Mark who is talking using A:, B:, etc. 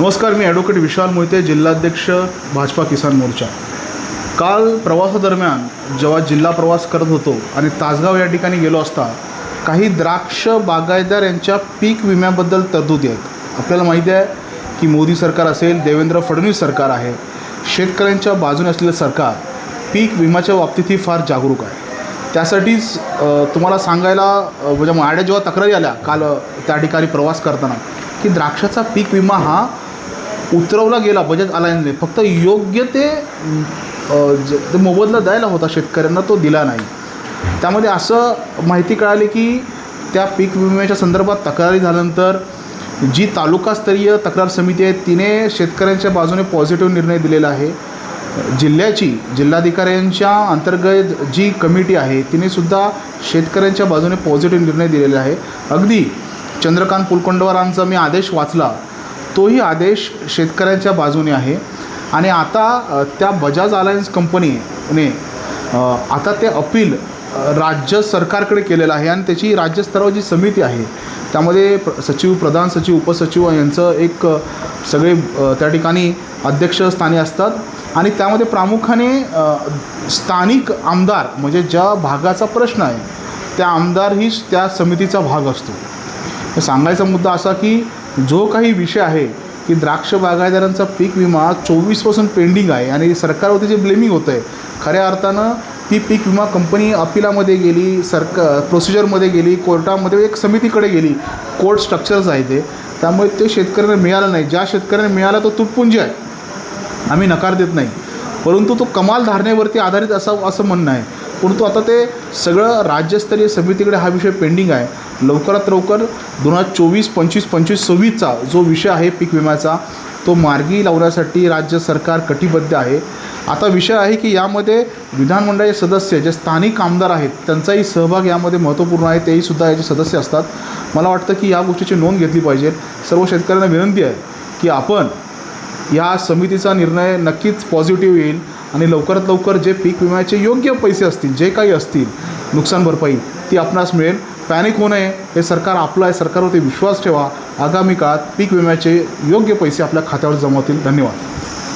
A: नमस्कार, मी ॲडव्होकेट विशाल मोहिते, जिल्हाध्यक्ष भाजपा किसान मोर्चा। काल प्रवासादरम्यान जेव्हा जिल्हा प्रवास करत होतो आणि तासगाव या ठिकाणी गेलो असता काही द्राक्ष बागायतदार यांच्या पीक विम्याबद्दल तरतुदी आहेत। आपल्याला माहिती आहे की मोदी सरकार असेल, देवेंद्र फडणवीस सरकार आहे, शेतकऱ्यांच्या बाजूने असलेलं सरकार पीक विम्याच्या बाबतीतही फार जागरूक आहे। त्यासाठीच तुम्हाला सांगायला म्हणजे माझ्या जेव्हा तक्रारी आल्या काल त्या ठिकाणी प्रवास करताना की द्राक्षाचा पीक विमा हा उतरवला गेला बजाज अलायन्सने, फक्त योग्य ते मोबदला द्यायला होता शेतकऱ्यांना, तो दिला नाही। त्यामध्ये असं माहिती कळाली की त्या पीक विम्याच्या संदर्भात तक्रारी झाल्यानंतर जी तालुकास्तरीय तक्रार समिती आहे तिने शेतकऱ्यांच्या बाजूने पॉझिटिव्ह निर्णय दिलेला आहे। जिल्हाधिकाऱ्यांच्या अंतर्गत जी कमिटी आहे तिनेसुद्धा शेतकऱ्यांच्या बाजूने पॉझिटिव्ह निर्णय दिलेला आहे। अगदी चंद्रकांत पुलकोंडवारांचा मी आदेश वाचला, तोही आदेश शेतकऱ्यांच्या बाजूने आहे। आणि आता त्या बजाज अलायन्स कंपनीने आता ते अपील राज्य सरकारकडे केलेलं आहे आणि त्याची राज्यस्तरावर जी समिती आहे त्यामध्ये सचिव, प्रधान सचिव, उपसचिव यांचं एक सगळे त्या ठिकाणी अध्यक्षस्थानी असतात आणि त्यामध्ये प्रामुख्याने स्थानिक आमदार म्हणजे ज्या भागाचा प्रश्न आहे त्या आमदार ही त्या समितीचा भाग असतो। सांगायचा मुद्दा असा की जो काही विषय आहे की द्राक्ष बागायतदारांचा पीक विमा 24पासून पेंडिंग आहे आणि सरकारवरती जे ब्लेमिंग होतं आहे, खऱ्या अर्थानं ती पीक विमा कंपनी अपिलामध्ये गेली, प्रोसिजरमध्ये गेली, कोर्टामध्ये एक समितीकडे गेली, कोर्ट स्ट्रक्चर्स आहे ते, त्यामुळे ते शेतकऱ्यांना मिळालं नाही। ज्या शेतकऱ्यांना मिळाला तो तुटपुंजी आहे, आम्ही नकार देत नाही, परंतु तो कमाल धारणेवरती आधारित असं म्हणणं आहे। परंतु आता ते सगळं राज्यस्तरीय समितीकडे हा विषय पेंडिंग आहे। लवकरात लवकर 2024, 25, 25, 26चा जो विषय आहे पीक विम्याचा तो मार्गी लावण्यासाठी राज्य सरकार कटिबद्ध आहे। आता विषय आहे की यामध्ये विधानमंडळाचे सदस्य जे स्थानिक आमदार आहेत त्यांचाही सहभाग यामध्ये महत्त्वपूर्ण आहे, तेही सुद्धा याचे सदस्य असतात। मला वाटतं की या गोष्टीची नोंद घेतली पाहिजे। सर्व शेतकऱ्यांना विनंती आहे की आपण या समितीचा निर्णय नक्कीच पॉझिटिव्ह येईल आणि लवकरात लवकर जे पीक विम्याचे योग्य पैसे असतील, जे काही असतील नुकसान भरपाई, ती आपणास मिळेल। पॅनिक होऊ नये, हे सरकार आपलं आहे, सरकारवरती विश्वास ठेवा। आगामी काळात पीक विम्याचे योग्य पैसे आपल्या खात्यावर जमा होतील। धन्यवाद।